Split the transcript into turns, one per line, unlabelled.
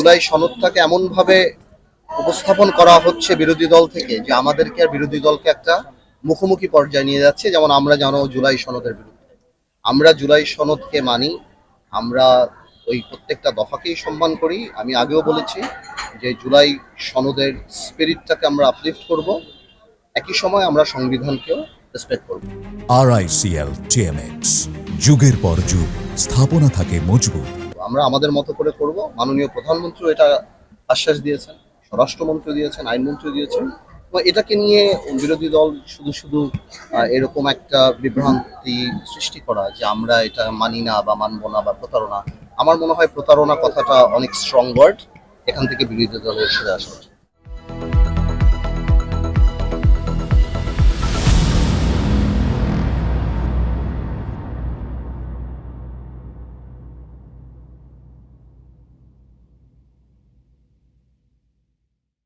জুলাই সনদটাকে এমনভাবে উপস্থাপন করা হচ্ছে বিরোধী দল থেকে যে আমাদেরকে আর বিরোধী দলকে একটা মুখোমুখি পর্যায়ে নিয়ে যাচ্ছে। যেমন আমরা জানো জুলাই সনদের বিরুদ্ধে, আমরা জুলাই সনদকে মানি, আমরা ওই প্রত্যেকটা দফাকেই সম্মান করি। আমি আগেও বলেছি যে জুলাই সনদের স্পিরিটটাকে আমরা আপলিফট করব, একই সময় আমরা সংবিধানকেও রেসপেক্ট করব।
RICL TMX, যুগের পর যুগ স্থাপনা থাকে মজবুত।
আমরা আমাদের মতো করে করব। মাননীয় প্রধানমন্ত্রী এটা আশ্বাস দিয়েছেন, স্বরাষ্ট্রমন্ত্রী দিয়েছেন, আইনমন্ত্রী দিয়েছেন। এবং এটাকে নিয়ে বিরোধী দল শুধু শুধু এরকম একটা বিভ্রান্তি সৃষ্টি করা যে আমরা এটা মানি না বা মানবো না বা প্রতারণা, আমার মনে হয় প্রতারণা কথাটা অনেক স্ট্রং ওয়ার্ড, এখান থেকে বিরোধী দলের সরে আসা উচিত।